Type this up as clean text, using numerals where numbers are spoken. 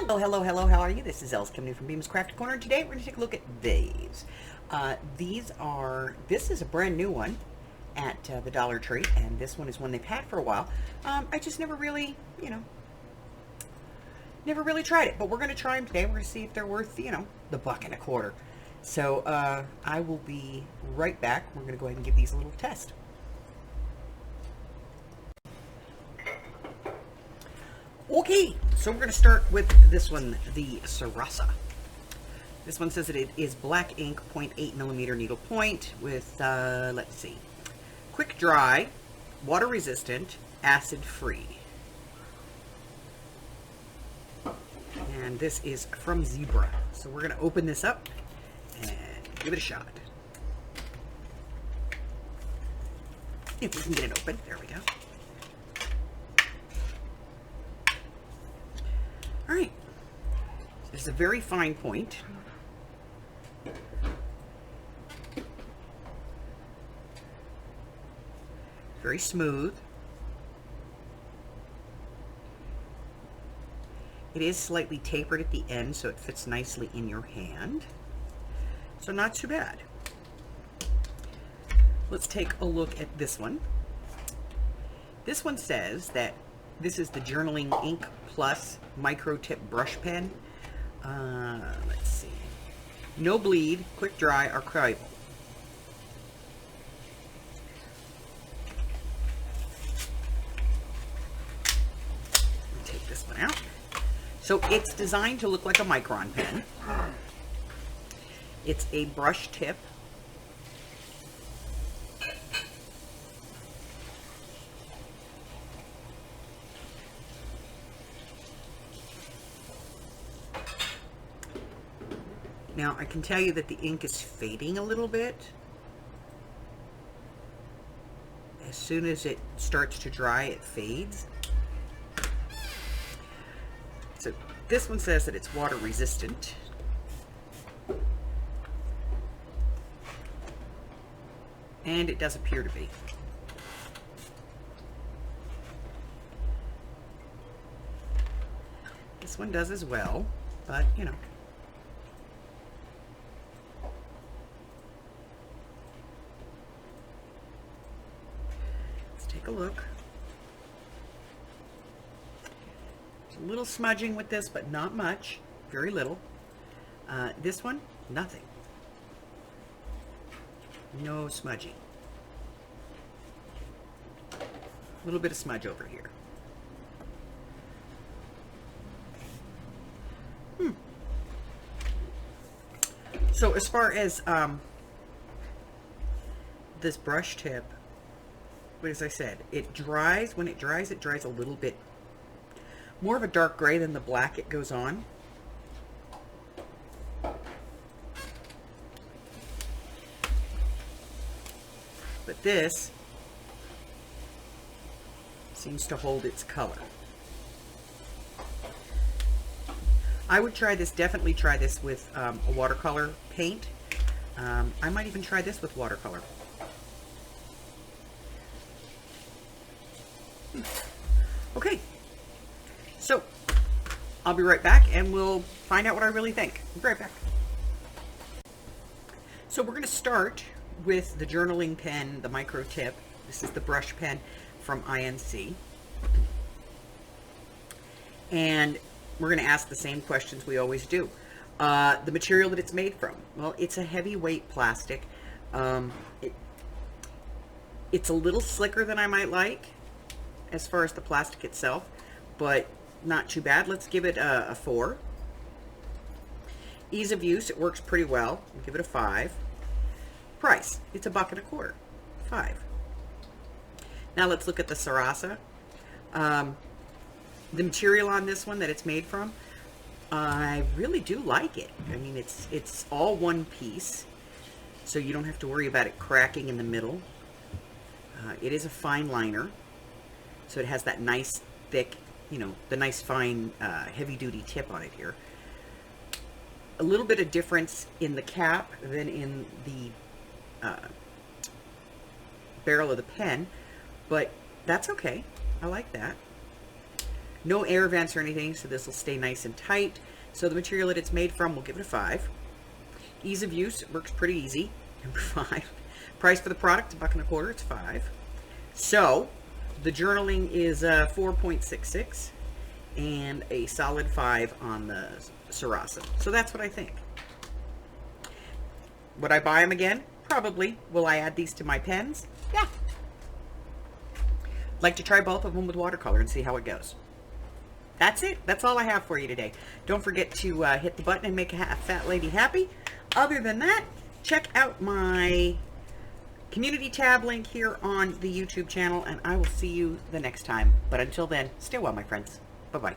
Hello, how are you? This is Els coming in from Bemis Craft Corner. Today we're going to take a look at these. This is a brand new one at the Dollar Tree, and this one is one they've had for a while. I just never really, never really tried it, but we're going to try them today. We're going to see if they're worth, the $1.25. So I will be right back. We're going to go ahead and give these a little test. Okay, so we're going to start with this one, the Sarasa. This one says that it is black ink, 0.8 millimeter needle point with, let's see, quick dry, water resistant, acid free. And this is from Zebra. So we're going to open this up and give it a shot. If we can get it open, there we go. All right, this is a very fine point. Very smooth. It is slightly tapered at the end, so it fits nicely in your hand. So not too bad. Let's take a look at this one. This one says that this is the Journaling Ink Plus Micro Tip Brush Pen. Let's see. No bleed, quick dry, archival. Take this one out. So it's designed to look like a micron pen. It's a brush tip. Now, I can tell you that the ink is fading a little bit. As soon as it starts to dry, it fades. So this one says that it's water resistant. And it does appear to be. This one does as well, but take a look. There's a little smudging with this, but not much. Very little. This one, nothing. No smudging. A little bit of smudge over here. So as far as this brush tip, as I said, it dries. When it dries a little bit more of a dark gray than the black it goes on. But this seems to hold its color. I would try this, definitely try this with a watercolor paint. I might even try this with watercolor. Okay, so I'll be right back and we'll find out what I really think. I'll be right back. So we're going to start with the journaling pen, the micro tip. This is the brush pen from INC. And we're going to ask the same questions we always do. The material that it's made from. Well, it's a heavyweight plastic. It's a little slicker than I might like as far as the plastic itself, but not too bad. Let's give it a 4. Ease of use, it works pretty well. I'll give it a 5. Price, it's $1.25. 5. Now let's look at the Sarasa. The material on this one that it's made from, I really do like it. I mean, it's all one piece, so you don't have to worry about it cracking in the middle. It is a fine liner. So it has that nice thick, the nice fine heavy-duty tip on it here. A little bit of difference in the cap than in the barrel of the pen, but that's okay. I like that. No air vents or anything, so this will stay nice and tight. So the material that it's made from, we'll give it a 5. Ease of use, it works pretty easy, number 5. Price for the product, $1.25, it's 5. So the journaling is 4.66 and a solid 5 on the Sarasa. So that's what I think. Would I buy them again? Probably. Will I add these to my pens? Yeah. Like to try both of them with watercolor and see how it goes. That's it. That's all I have for you today. Don't forget to hit the button and make a fat lady happy. Other than that, check out my community tab link here on the YouTube channel, and I will see you the next time. But until then, stay well, my friends. Bye-bye.